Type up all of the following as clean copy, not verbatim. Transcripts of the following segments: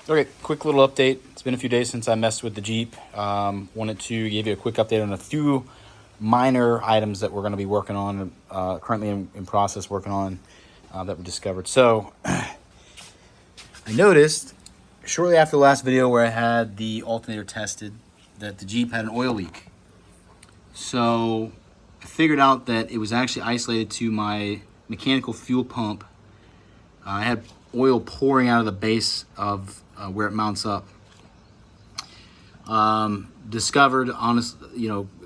Okay, quick little update. It's been a few days since I messed with the Jeep. Wanted to give you a quick update on a few minor items that we're going to be working on, currently in process working on, that we discovered. So I noticed shortly after the last video where I had the alternator tested that the Jeep had an oil leak. So I figured out that it was actually isolated to my mechanical fuel pump. I had oil pouring out of the base of where it mounts up. Discovered,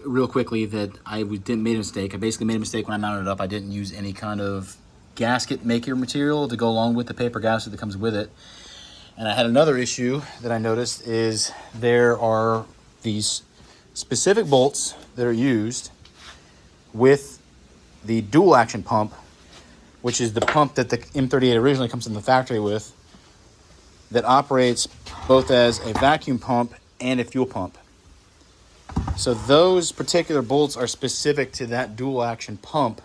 real quickly that I didn't make a mistake. I basically made a mistake when I mounted it up. I didn't use any kind of gasket maker material to go along with the paper gasket that comes with it. And I had another issue that I noticed is there are these specific bolts that are used with the dual action pump, which is the pump that the M38 originally comes in the factory with, that operates both as a vacuum pump and a fuel pump. So those particular bolts are specific to that dual action pump,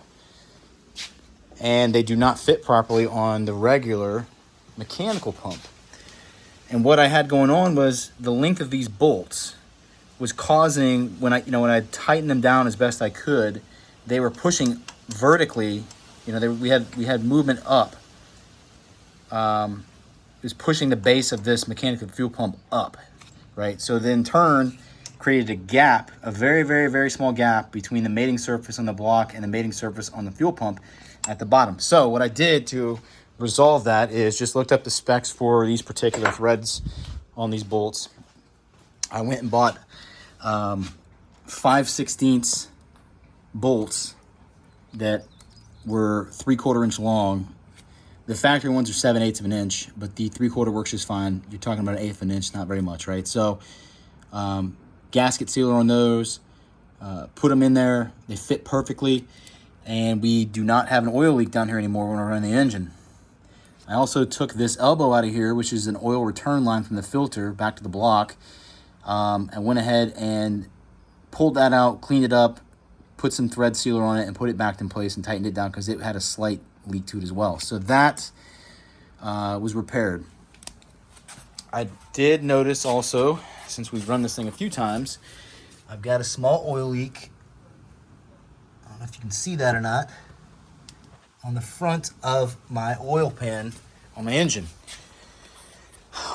and they do not fit properly on the regular mechanical pump. And what I had going on was the length of these bolts was causing, when I tightened them down as best I could, they were pushing vertically. We had movement up. It was pushing the base of this mechanical fuel pump up, right? So then in turn created a gap, a very, very, very small gap between the mating surface on the block and the mating surface on the fuel pump at the bottom. So what I did to resolve that is just looked up the specs for these particular threads on these bolts. I went and bought 5/16 bolts that were 3/4 inch long. The factory ones are 7/8 of an inch, but the 3/4 works just fine. You're talking about an 1/8 of an inch, not very much, right? So gasket sealer on those, put them in there. They fit perfectly, and we do not have an oil leak down here anymore when we're running the engine. I also took this elbow out of here, which is an oil return line from the filter back to the block, and went ahead and pulled that out, cleaned it up, put some thread sealer on it, and put it back in place and tightened it down because it had a slight leak to it as well. So that was repaired. I did notice also, since we've run this thing a few times, I've got a small oil leak. I don't know if you can see that or not, on the front of my oil pan on my engine.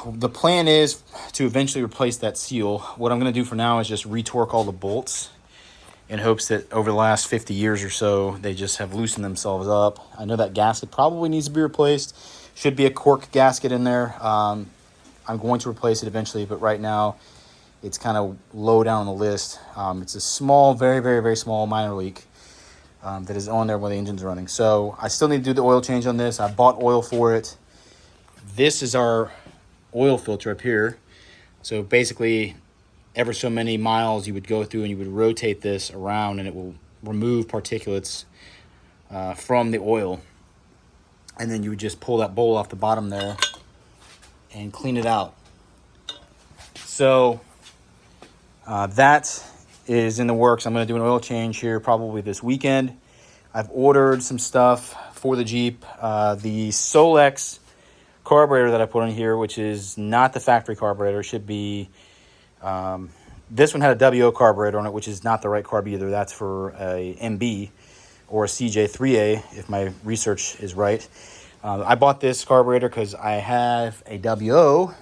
The plan is to eventually replace that seal. What I'm going to do for now is just retorque all the bolts in hopes that over the last 50 years or so, they just have loosened themselves up. I know that gasket probably needs to be replaced. Should be a cork gasket in there. I'm going to replace it eventually, but right now it's kind of low down on the list. It's a small, very, very, very small minor leak that is on there when the engine's running. So I still need to do the oil change on this. I bought oil for it. This is our oil filter up here. So basically, ever so many miles you would go through and you would rotate this around, and it will remove particulates from the oil. And then you would just pull that bowl off the bottom there and clean it out. So that is in the works. I'm going to do an oil change here probably this weekend. I've ordered some stuff for the Jeep. The Solex carburetor that I put on here, which is not the factory carburetor, should be... this one had a WO carburetor on it, which is not the right carb either. That's for a MB or a CJ3A, if my research is right. I bought this carburetor because I have a WO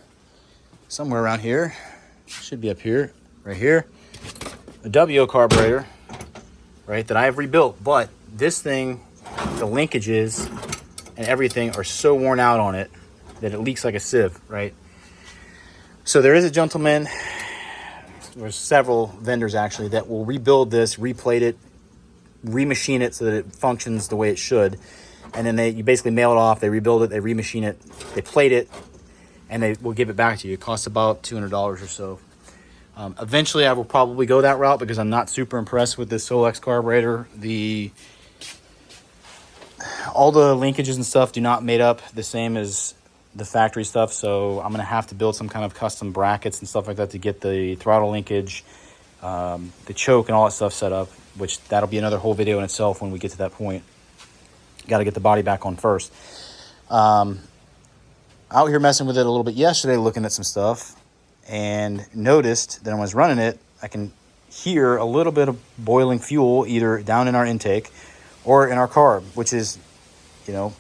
somewhere around here. Should be up here, right here. A WO carburetor, right, that I have rebuilt. But this thing, the linkages and everything are so worn out on it that it leaks like a sieve, right? So there is a gentleman... There's several vendors actually that will rebuild this, replate it, remachine it so that it functions the way it should. And then you basically mail it off, they rebuild it, they remachine it, they plate it, and they will give it back to you. It costs about $200 or so. Eventually I will probably go that route because I'm not super impressed with this Solex carburetor. All the linkages and stuff do not mate up the same as the factory stuff, so I'm going to have to build some kind of custom brackets and stuff like that to get the throttle linkage, the choke and all that stuff set up, which that'll be another whole video in itself when we get to that point. Got to get the body back on first. out here messing with it a little bit yesterday, looking at some stuff, and noticed that when I was running it, I can hear a little bit of boiling fuel either down in our intake or in our carb, which is, you know,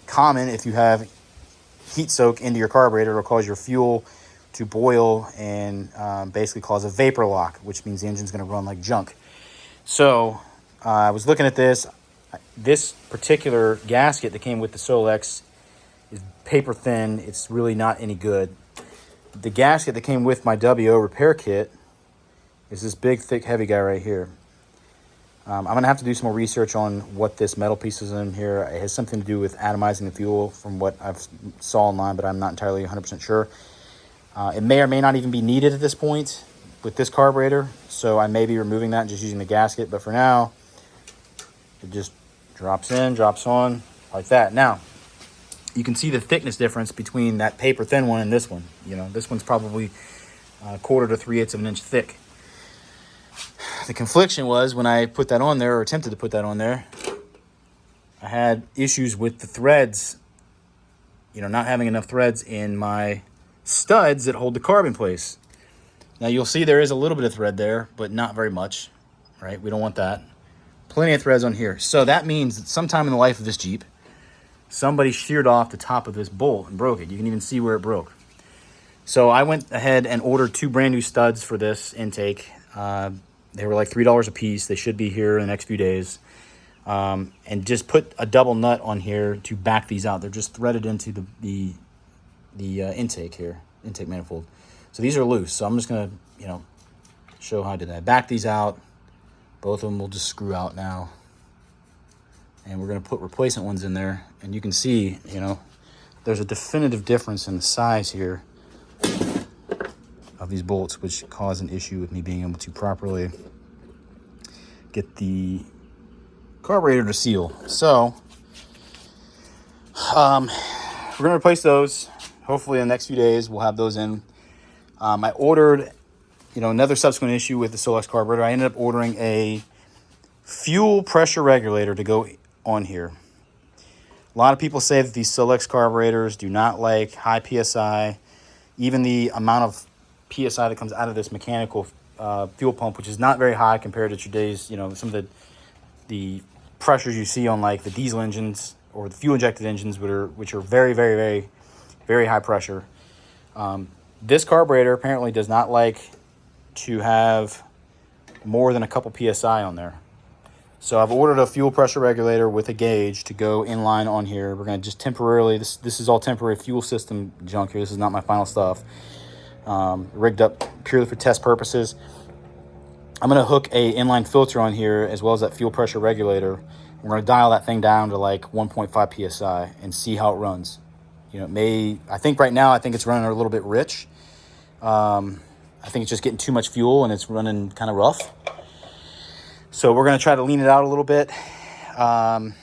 common. If you have heat soak into your carburetor, it'll cause your fuel to boil and basically cause a vapor lock, which means the engine's going to run like junk. So I was looking at this. This particular gasket that came with the Solex is paper thin. It's really not any good. The gasket that came with my WO repair kit is this big, thick, heavy guy right here. I'm going to have to do some more research on what this metal piece is in here. It has something to do with atomizing the fuel from what I've saw online, but I'm not entirely 100% sure. It may or may not even be needed at this point with this carburetor, so I may be removing that and just using the gasket. But for now, it just drops in, drops on, like that. Now, you can see the thickness difference between that paper thin one and this one. You know, this one's probably 1/4 to 3/8 of an inch thick. The confliction was when I put that on there, or attempted to put that on there, I had issues with the threads, you know, not having enough threads in my studs that hold the carb in place. Now you'll see there is a little bit of thread there, but not very much, right? We don't want that. Plenty of threads on here. So that means that sometime in the life of this Jeep, somebody sheared off the top of this bolt and broke it. You can even see where it broke. So I went ahead and ordered 2 brand new studs for this intake. They were like $3 a piece. They should be here in the next few days. And just put a double nut on here to back these out. They're just threaded into the intake here, intake manifold. So these are loose. So I'm just gonna, you know, show how I did that. Back these out. Both of them will just screw out now. And we're gonna put replacement ones in there. And you can see, you know, there's a definitive difference in the size here of these bolts, which cause an issue with me being able to properly get the carburetor to seal. So we're gonna replace those. Hopefully in the next few days we'll have those in. I ordered, you know, another subsequent issue with the Solex carburetor. I ended up ordering a fuel pressure regulator to go on here. A lot of people say that these Solex carburetors do not like high PSI. Even the amount of PSI that comes out of this mechanical fuel pump, which is not very high compared to today's, you know, some of the pressures you see on like the diesel engines or the fuel injected engines, which are very, very, very, very high pressure. This carburetor apparently does not like to have more than a couple PSI on there. So I've ordered a fuel pressure regulator with a gauge to go inline on here. We're going to just temporarily, this is all temporary fuel system junk here. This is not my final stuff. Rigged up purely for test purposes. I'm going to hook a inline filter on here as well as that fuel pressure regulator. We're going to dial that thing down to like 1.5 PSI and see how it runs. You know, I think right now, I think it's running a little bit rich. I think it's just getting too much fuel and it's running kind of rough. So we're going to try to lean it out a little bit and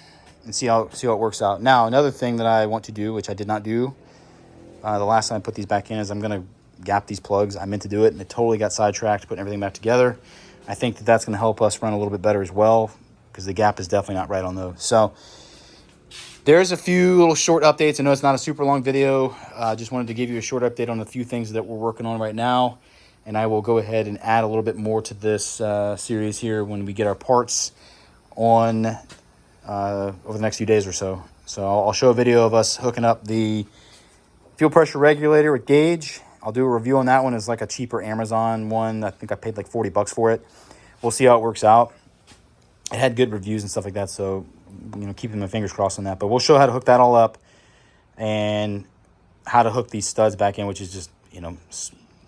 see how it works out. Now, another thing that I want to do, which I did not do the last time I put these back in, is I'm going to gap these plugs. I meant to do it, and it totally got sidetracked putting everything back together. I think that that's going to help us run a little bit better as well, because the gap is definitely not right on those. So there's a few little short updates. I know it's not a super long video. I just wanted to give you a short update on a few things that we're working on right now. And I will go ahead and add a little bit more to this series here when we get our parts on over the next few days or so. So I'll show a video of us hooking up the fuel pressure regulator with gauge. I'll do a review on that one. It's like a cheaper Amazon one. I think I paid like $40 for it. We'll see how it works out. It had good reviews and stuff like that, so you know, keeping my fingers crossed on that. But we'll show how to hook that all up and how to hook these studs back in, which is just, you know,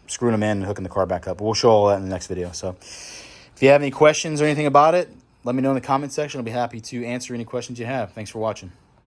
screwing them in and hooking the car back up. We'll show all that in the next video. So if you have any questions or anything about it, let me know in the comment section. I'll be happy to answer any questions you have. Thanks for watching.